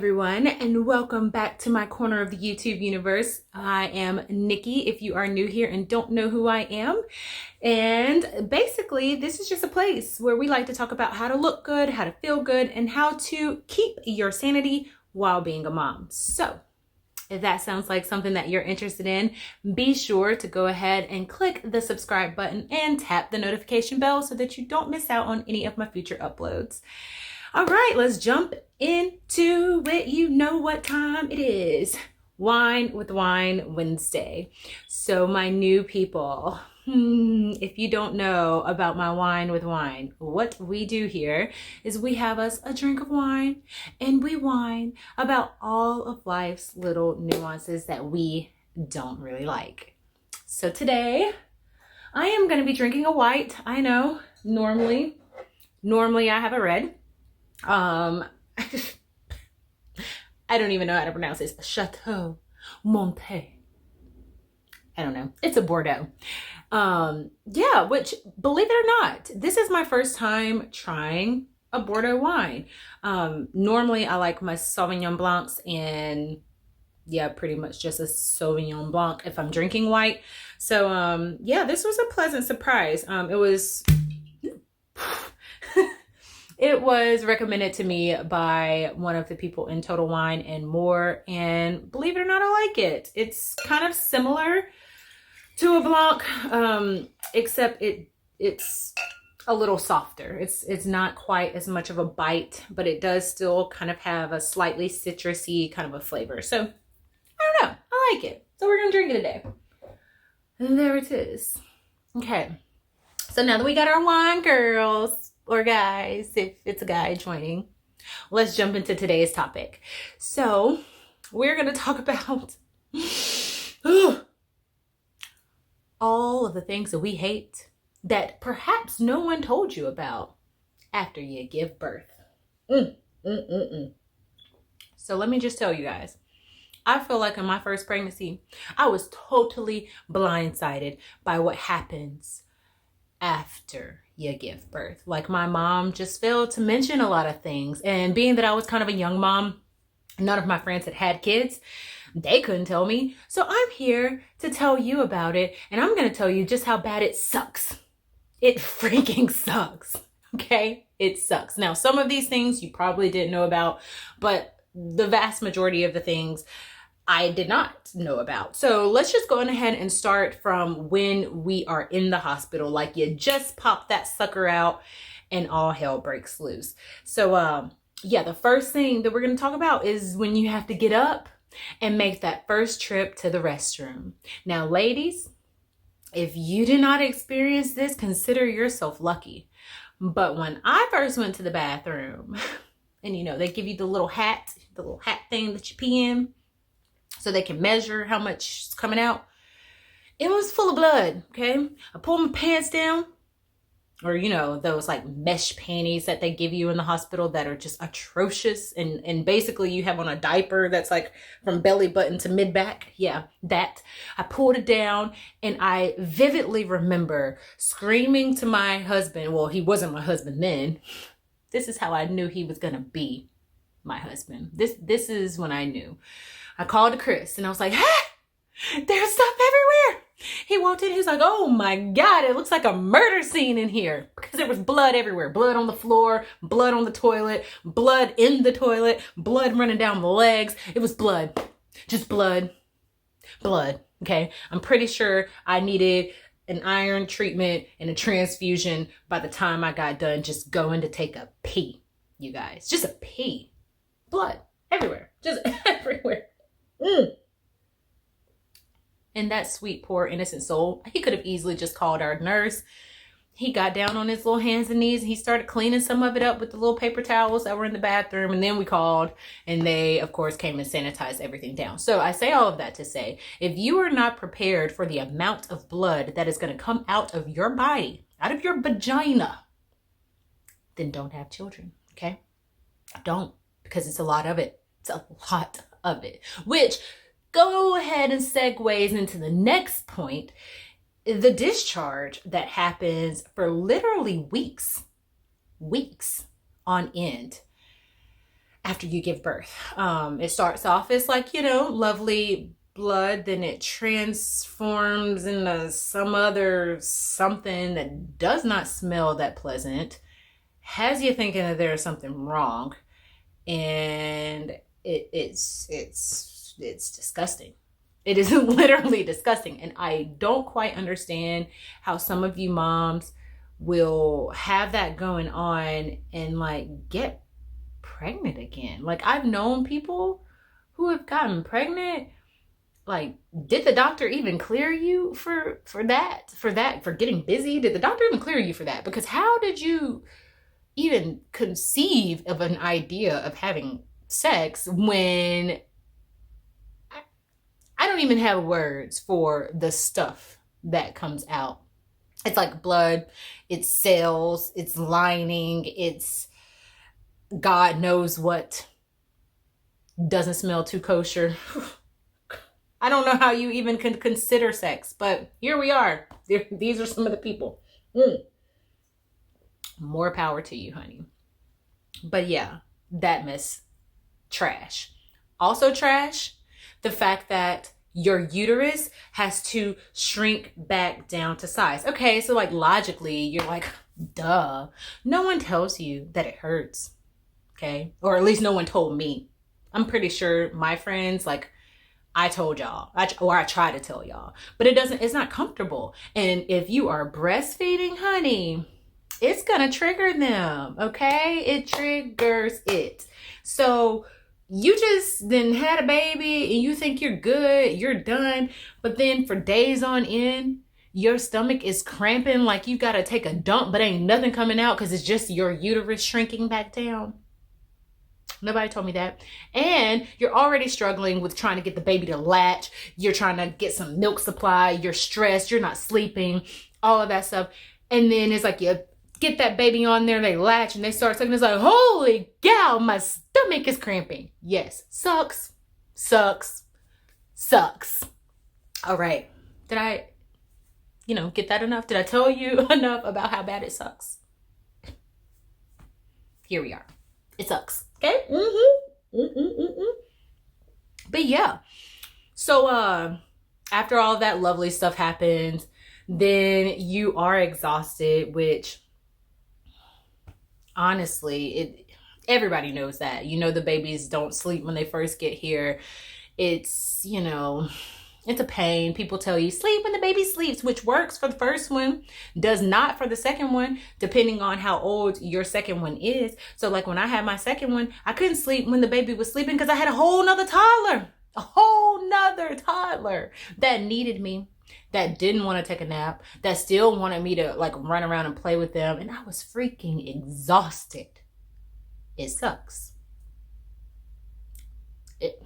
everyone, and welcome back to my corner of the YouTube universe. I am Nikki, if you are new here and don't know who I am. And basically, this is just a place where we like to talk about how to look good, how to feel good, and how to keep your sanity while being a mom. So, if that sounds like something that you're interested in, be sure to go ahead and click the subscribe button and tap the notification bell so that you don't miss out on any of my future uploads. All right, let's jump into it. You know what time it is. Wine with Whine Wednesday. So my new people, if you don't know about my Wine with Whine, what we do here is we have us a drink of wine and we whine about all of life's little nuances that we don't really like. So today I am going to be drinking a white. I know normally I have a red. I don't even know how to pronounce this. Chateau Monté. I don't know. It's a Bordeaux. Yeah, which, believe it or not, this is my first time trying a Bordeaux wine. Normally I like my Sauvignon Blancs and yeah, pretty much just a Sauvignon Blanc if I'm drinking white. So, yeah, this was a pleasant surprise. It was recommended to me by one of the people in Total Wine and More, and believe it or not, I like it. It's kind of similar to a Blanc, except it's a little softer. It's not quite as much of a bite, but it does still kind of have a slightly citrusy kind of a flavor. So, I don't know. I like it. So we're going to drink it today. And there it is. Okay. So now that we got our wine, girls, or guys, if it's a guy joining, let's jump into today's topic. So we're going to talk about all of the things that we hate that perhaps no one told you about after you give birth. So let me just tell you guys, I feel like in my first pregnancy, I was totally blindsided by what happens after you give birth. Like, my mom just failed to mention a lot of things. And being that I was kind of a young mom, none of my friends had kids. They couldn't tell me. So I'm here to tell you about it. And I'm going to tell you just how bad it sucks. It freaking sucks. Okay? It sucks. Now, some of these things you probably didn't know about, but the vast majority of the things I did not know about. So let's just go ahead and start from when we are in the hospital. Like, you just pop that sucker out and all hell breaks loose. So yeah, the first thing that we're going to talk about is when you have to get up and make that first trip to the restroom. Now, ladies, if you did not experience this, consider yourself lucky. But when I first went to the bathroom, and you know, they give you the little hat thing that you pee in, so they can measure how much is coming out. It was full of blood, okay? I pulled my pants down, or, you know, those like mesh panties that they give you in the hospital that are just atrocious. And basically you have on a diaper that's like from belly button to mid back. Yeah, that. I pulled it down and I vividly remember screaming to my husband. Well, he wasn't my husband then. This is how I knew he was going to be my husband. This is when I knew. I called to Chris and I was like, hey, there's stuff everywhere. He walked in, he was like, oh my God, it looks like a murder scene in here, because there was blood everywhere. Blood on the floor, blood on the toilet, blood in the toilet, blood running down the legs. It was blood, just blood, okay? I'm pretty sure I needed an iron treatment and a transfusion by the time I got done just going to take a pee, you guys. Just a pee. Blood everywhere, just everywhere. And that sweet, poor, innocent soul, he could have easily just called our nurse. He got down on his little hands and knees and he started cleaning some of it up with the little paper towels that were in the bathroom. And then we called and they, of course, came and sanitized everything down. So I say all of that to say, if you are not prepared for the amount of blood that is going to come out of your body, out of your vagina, then don't have children, okay? Don't, because it's a lot of it. It's a lot of it, which go ahead and segues into the next point, the discharge that happens for literally weeks on end after you give birth. It starts off as like, lovely blood, then it transforms into some other something that does not smell that pleasant, has you thinking that there's something wrong, and it's disgusting. It is literally disgusting. And I don't quite understand how some of you moms will have that going on and like get pregnant again. Like, I've known people who have gotten pregnant. Like, did the doctor even clear you for getting busy? Did the doctor even clear you for that? Because how did you even conceive of an idea of having sex when I don't even have words for the stuff that comes out? It's like blood, it's cells, it's lining, it's God knows what doesn't smell too kosher. I don't know how you even can consider sex, but here we are. These are some of the people. More power to you, honey. But yeah, that mess, trash. Also trash, the fact that your uterus has to shrink back down to size. Okay, so like logically, you're like, duh. No one tells you that it hurts, okay? Or at least no one told me. I'm pretty sure my friends, like, I told y'all, or I try to tell y'all, but it's not comfortable. And if you are breastfeeding, honey, it's gonna trigger them, okay? It triggers it. So you just then had a baby and you think you're good, you're done, but then for days on end, your stomach is cramping like you gotta take a dump, but ain't nothing coming out because it's just your uterus shrinking back down. Nobody told me that. And you're already struggling with trying to get the baby to latch. You're trying to get some milk supply. You're stressed. You're not sleeping. All of that stuff. And then it's like you get that baby on there, they latch and they start sucking. It's like, holy cow, my stomach is cramping. Yes. Sucks. All right. Did I, get that enough? Did I tell you enough about how bad it sucks? Here we are. It sucks. Okay. But yeah. So after all of that lovely stuff happens, then you are exhausted, which honestly, everybody knows that. The babies don't sleep when they first get here. It's, it's a pain. People tell you sleep when the baby sleeps, which works for the first one, does not for the second one, depending on how old your second one is. So like when I had my second one, I couldn't sleep when the baby was sleeping because I had a whole nother toddler that needed me, that didn't want to take a nap, that still wanted me to like run around and play with them. And I was freaking exhausted. It sucks. It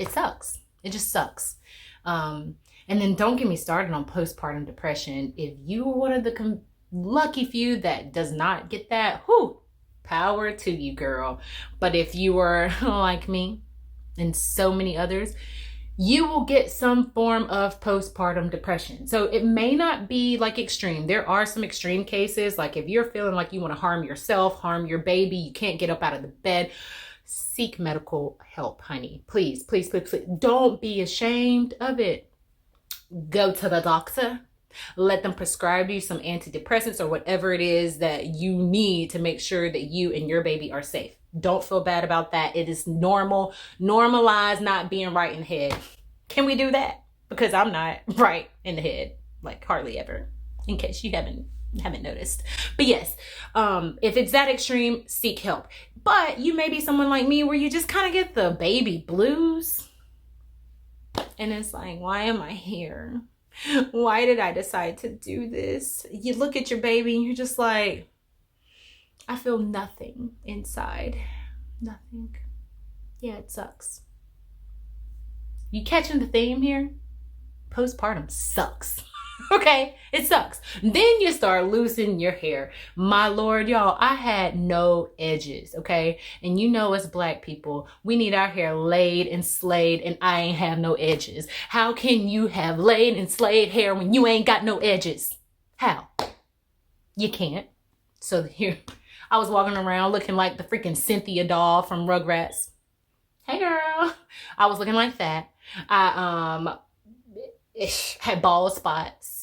sucks. It just sucks. And then don't get me started on postpartum depression. If you are one of the lucky few that does not get that, power to you, girl. But if you are like me and so many others, you will get some form of postpartum depression. So it may not be like extreme. There are some extreme cases. Like if you're feeling like you want to harm yourself, harm your baby, you can't get up out of the bed, seek medical help, honey. Please, please, please, please. Don't be ashamed of it. Go to the doctor. Let them prescribe you some antidepressants or whatever it is that you need to make sure that you and your baby are safe. Don't feel bad about that. It is normal. Normalize not being right in the head. Can we do that? Because I'm not right in the head, like hardly ever, in case you haven't noticed. But yes, if it's that extreme, seek help. But you may be someone like me where you just kind of get the baby blues. And it's like, why am I here? Why did I decide to do this? You look at your baby and you're just like, I feel nothing inside. Nothing. Yeah, it sucks. You catching the theme here? Postpartum sucks. Okay, it sucks. Then you start losing your hair. My Lord, y'all, I had no edges, okay? And as Black people, we need our hair laid and slayed, and I ain't have no edges. How can you have laid and slayed hair when you ain't got no edges? How? You can't. So here, I was walking around looking like the freaking Cynthia doll from Rugrats. Hey girl. I was looking like that. I had bald spots.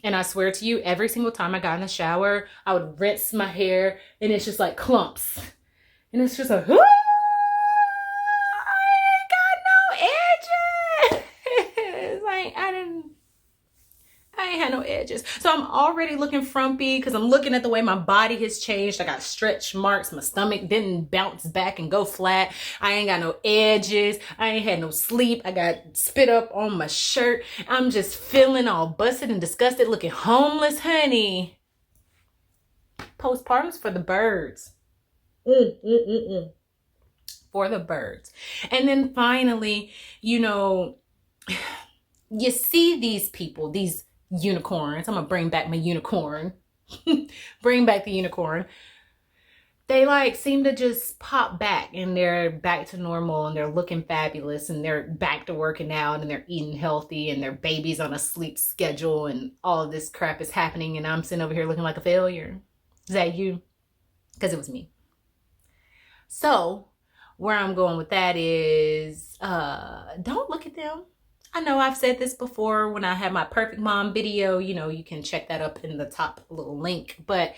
And I swear to you, every single time I got in the shower, I would rinse my hair and it's just like clumps. And it's just like, I ain't got no edges. Like, I ain't had no edges. So I'm already looking frumpy because I'm looking at the way my body has changed. I got stretch marks. My stomach didn't bounce back and go flat. I ain't got no edges. I ain't had no sleep. I got spit up on my shirt. I'm just feeling all busted and disgusted, looking homeless, honey. Postpartum's for the birds. For the birds. And then finally, you know, you see these people, these unicorns. I'm gonna bring back my unicorn. Bring back the unicorn. They like seem to just pop back and they're back to normal and they're looking fabulous and they're back to working out and they're eating healthy and their baby's on a sleep schedule and all of this crap is happening and I'm sitting over here looking like a failure. Is that you? Because it was me. So where I'm going with that is don't look at them. I know I've said this before when I had my perfect mom video, you know, you can check that up in the top little link, but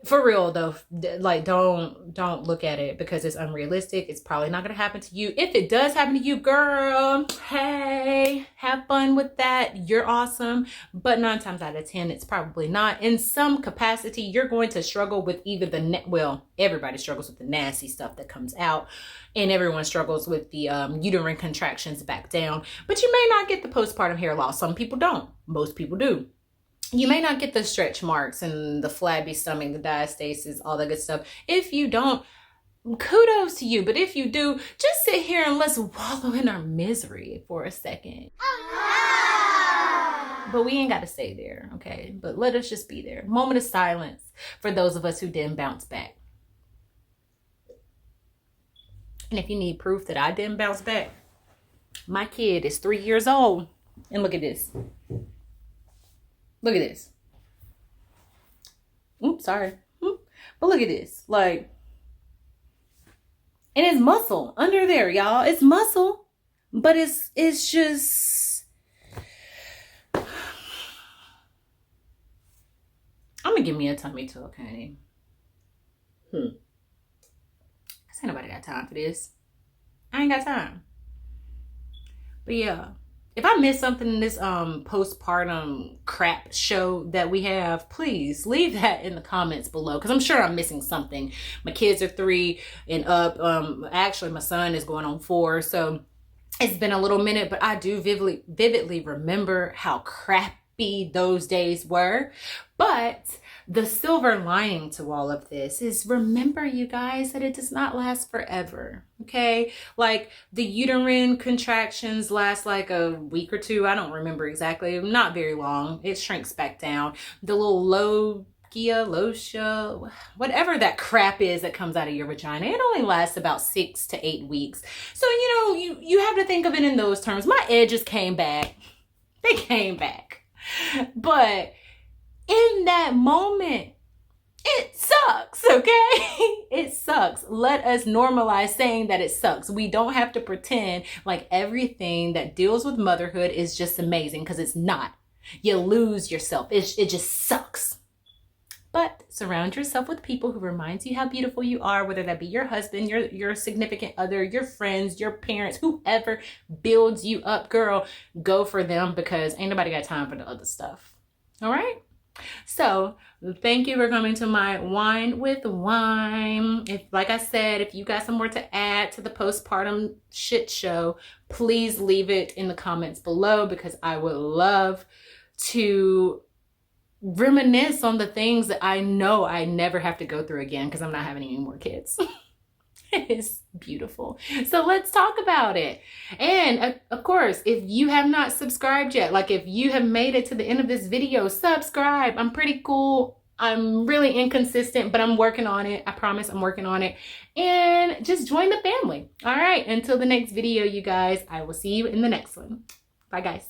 for real though, like don't look at it because it's unrealistic. It's probably not going to happen to you. If it does happen to you, girl, hey, have fun with that. You're awesome. But 9 times out of 10, it's probably not. In some capacity, you're going to struggle with either well, everybody struggles with the nasty stuff that comes out and everyone struggles with the uterine contractions back down, but you may not get the postpartum hair loss. Some people don't. Most people do. You may not get the stretch marks and the flabby stomach, the diastasis, all that good stuff. If you don't, kudos to you. But if you do, just sit here and let's wallow in our misery for a second. But we ain't got to stay there, okay? But let us just be there. Moment of silence for those of us who didn't bounce back. And if you need proof that I didn't bounce back, my kid is 3 years old. And look at this. Look at this. Oops, sorry. But look at this. Like, and it's muscle under there, y'all. It's muscle. But it's just, I'm gonna give me a tummy tuck, honey. Cause ain't nobody got time for this. I ain't got time. But yeah. If I missed something in this postpartum crap show that we have, please leave that in the comments below because I'm sure I'm missing something. My kids are 3 and up. Actually, my son is going on 4, so it's been a little minute, but I do vividly remember how crappy those days were. But the silver lining to all of this is remember, you guys, that it does not last forever. Okay, like the uterine contractions last like a week or 2. I don't remember exactly. Not very long. It shrinks back down. The little losha, whatever that crap is that comes out of your vagina, it only lasts about 6 to 8 weeks. So, you know, you have to think of it in those terms. My edges came back. They came back. But in that moment, it sucks, okay? It sucks. Let us normalize saying that it sucks. We don't have to pretend like everything that deals with motherhood is just amazing because it's not. You lose yourself. It just sucks. But surround yourself with people who reminds you how beautiful you are, whether that be your husband, your significant other, your friends, your parents, whoever builds you up, girl, go for them because ain't nobody got time for the other stuff. All right? So thank you for coming to my Wine with Whine. If, like I said, if you got some more to add to the postpartum shit show, please leave it in the comments below because I would love to reminisce on the things that I know I never have to go through again because I'm not having any more kids. It's beautiful. So let's talk about it. And of course, if you have not subscribed yet, like if you have made it to the end of this video, subscribe. I'm pretty cool. I'm really inconsistent, but I'm working on it. I promise I'm working on it. And just join the family. All right. Until the next video, you guys, I will see you in the next one. Bye, guys.